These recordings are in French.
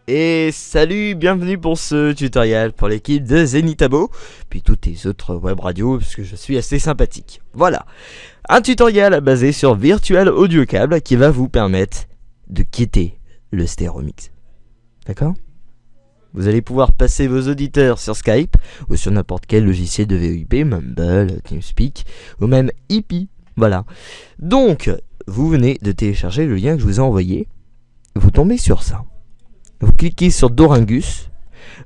Et salut, bienvenue pour ce tutoriel pour l'équipe de Zenithabo, puis toutes les autres web radios, parce que je suis assez sympathique. Voilà, un tutoriel basé sur Virtual Audio Cable qui va vous permettre de quitter le StereoMix. D'accord? Vous allez pouvoir passer vos auditeurs sur Skype, ou sur n'importe quel logiciel de VoIP, Mumble, TeamSpeak, ou même Hippie. Voilà. Donc, vous venez de télécharger le lien que je vous ai envoyé, vous tombez sur ça. Vous cliquez sur Doringus,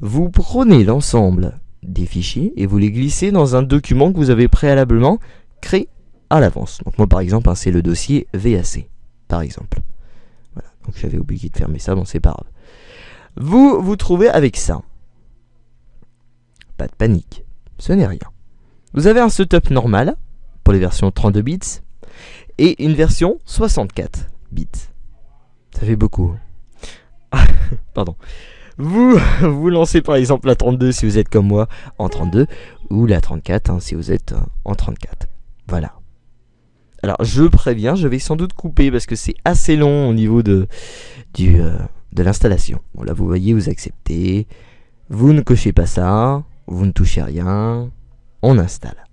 vous prenez l'ensemble des fichiers et vous les glissez dans un document que vous avez préalablement créé à l'avance. Donc moi par exemple, c'est le dossier VAC, par exemple. Voilà, donc j'avais oublié de fermer ça, bon c'est pas grave. Vous vous trouvez avec ça. Pas de panique, ce n'est rien. Vous avez un setup normal pour les versions 32 bits et une version 64 bits. Ça fait beaucoup. Pardon. Vous lancez par exemple la 32 si vous êtes comme moi en 32 ou la 34 si vous êtes en 34. Voilà. Alors je préviens, je vais sans doute couper parce que c'est assez long au niveau de l'installation. Bon, là vous voyez, vous acceptez, vous ne cochez pas ça, vous ne touchez rien, on installe.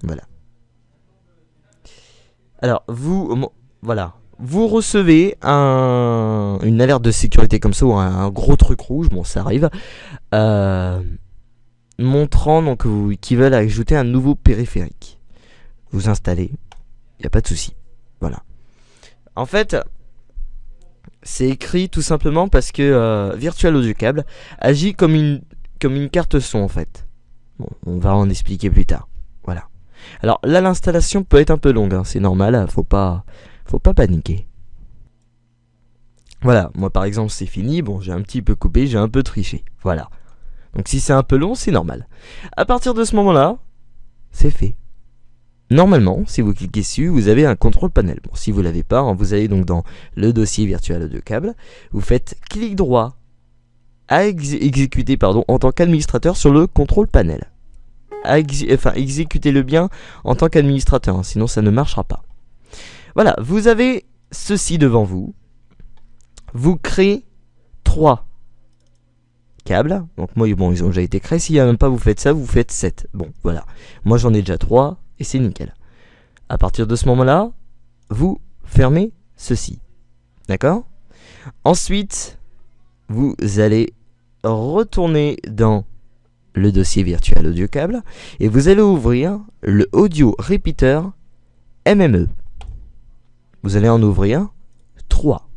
Voilà. Alors voilà. Vous recevez une alerte de sécurité comme ça, ou un gros truc rouge, bon ça arrive, montrant donc qu'ils veulent ajouter un nouveau périphérique. Vous installez, il n'y a pas de souci. Voilà. En fait, c'est écrit tout simplement parce que Virtual Audio Cable agit comme une carte son en fait. Bon, on va en expliquer plus tard. Voilà. Alors là, l'installation peut être un peu longue, c'est normal, faut pas paniquer. Voilà, moi par exemple c'est fini, bon j'ai un petit peu coupé, j'ai un peu triché, voilà. Donc si c'est un peu long, c'est normal. À partir de ce moment-là, c'est fait. Normalement, si vous cliquez dessus, vous avez un contrôle panel. Bon, si vous l'avez pas, vous allez donc dans le dossier Virtual Audio Cable, vous faites clic droit à exécuter en tant qu'administrateur sur le contrôle panel. Exécutez-le bien en tant qu'administrateur, sinon ça ne marchera pas. Voilà, vous avez ceci devant vous. Vous créez 3 câbles. Donc moi, bon, ils ont déjà été créés. S'il n'y a même pas, vous faites ça, vous faites 7. Bon, voilà. Moi, j'en ai déjà 3 et c'est nickel. À partir de ce moment-là, vous fermez ceci. D'accord? Ensuite, vous allez retourner dans le dossier Virtual Audio Cable et vous allez ouvrir le Audio Repeater MME. Vous allez en ouvrir 3.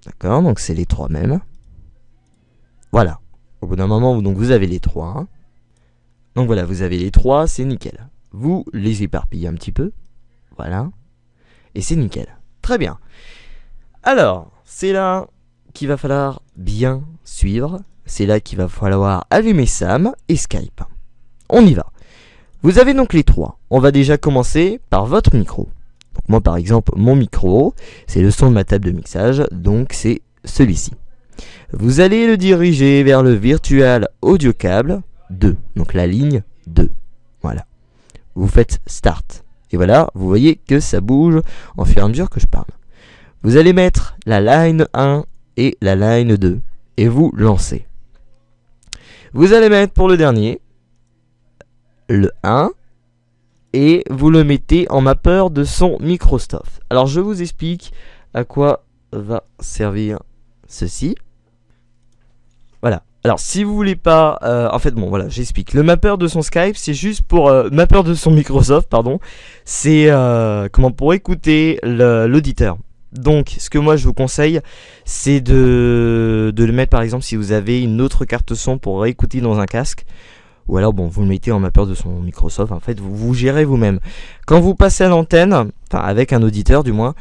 D'accord, donc c'est les 3 mêmes. Voilà. Au bout d'un moment, donc vous avez les 3. Donc voilà, vous avez les 3, c'est nickel. Vous les éparpillez un petit peu. Voilà. Et c'est nickel. Très bien. Alors, c'est là qu'il va falloir bien suivre. C'est là qu'il va falloir allumer Sam et Skype. On y va. Vous avez donc les 3. On va déjà commencer par votre micro. Donc moi par exemple, mon micro, c'est le son de ma table de mixage, donc c'est celui-ci. Vous allez le diriger vers le Virtual Audio Cable 2, donc la ligne 2. Voilà. Vous faites Start. Et voilà, vous voyez que ça bouge en fur et à mesure que je parle. Vous allez mettre la line 1 et la line 2, et vous lancez. Vous allez mettre pour le dernier, le 1, et vous le mettez en mappeur de son Microsoft. Alors je vous explique à quoi va servir ceci. Voilà. Alors si vous voulez pas, en fait bon voilà, j'explique. Le mappeur de son Skype, c'est juste pour mappeur de son Microsoft, pardon. C'est pour écouter l'auditeur. Donc ce que moi je vous conseille, c'est de le mettre par exemple si vous avez une autre carte son pour écouter dans un casque. Ou alors, bon, vous le mettez en mappeur de son Microsoft. En fait, vous gérez vous-même. Quand vous passez à l'antenne, enfin avec un auditeur du moins,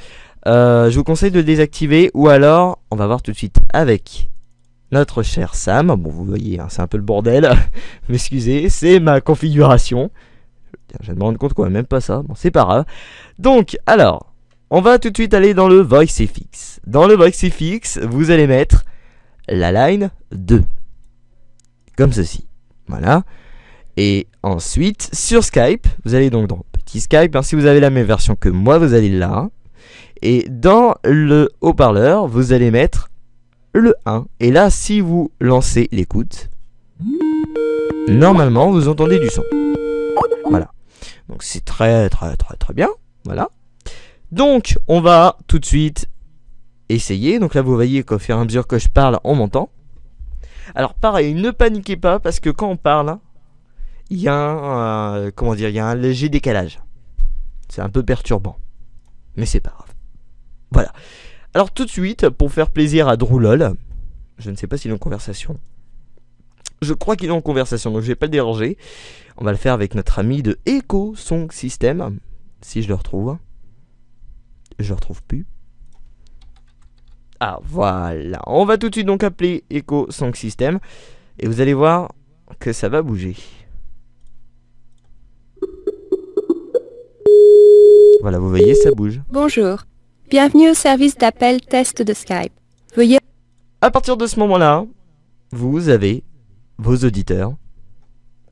je vous conseille de le désactiver. Ou alors, on va voir tout de suite avec notre cher Sam. Bon, vous voyez, c'est un peu le bordel. M'excusez, c'est ma configuration. Je vais me rendre compte quoi, même pas ça. Bon, c'est pas grave. Donc, alors, on va tout de suite aller dans le VoiceFX. Dans le VoiceFX, vous allez mettre la line 2. Comme ceci. Voilà. Et ensuite, sur Skype, vous allez donc dans Petit Skype. Si vous avez la même version que moi, vous allez là. Et dans le haut-parleur, vous allez mettre le 1. Et là, si vous lancez l'écoute, normalement, vous entendez du son. Voilà. Donc c'est très bien. Voilà. Donc, on va tout de suite essayer. Donc là, vous voyez qu'au fur et à mesure que je parle, on m'entend. Alors pareil, ne paniquez pas parce que quand on parle, il y a il y a un léger décalage. C'est un peu perturbant. Mais c'est pas grave. Voilà. Alors tout de suite, pour faire plaisir à Droulol, je ne sais pas s'il est en conversation. Je crois qu'il est en conversation, donc je vais pas le déranger. On va le faire avec notre ami de Echo Song System. Si je le retrouve. Je le retrouve plus. Ah voilà. On va tout de suite donc appeler Echo Song System. Et vous allez voir que ça va bouger. Voilà, vous voyez, ça bouge. Bonjour. Bienvenue au service d'appel test de Skype. Veuillez... À partir de ce moment-là, vous avez vos auditeurs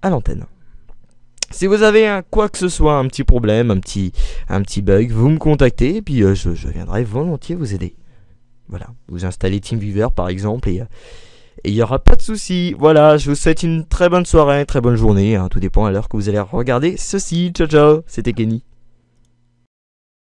à l'antenne. Si vous avez quoi que ce soit, un petit problème, un petit bug, vous me contactez et puis je viendrai volontiers vous aider. Voilà, vous installez TeamViewer par exemple et il n'y aura pas de souci. Voilà, je vous souhaite une très bonne soirée, très bonne journée, hein, tout dépend à l'heure que vous allez regarder ceci. Ciao ciao, c'était Kenny.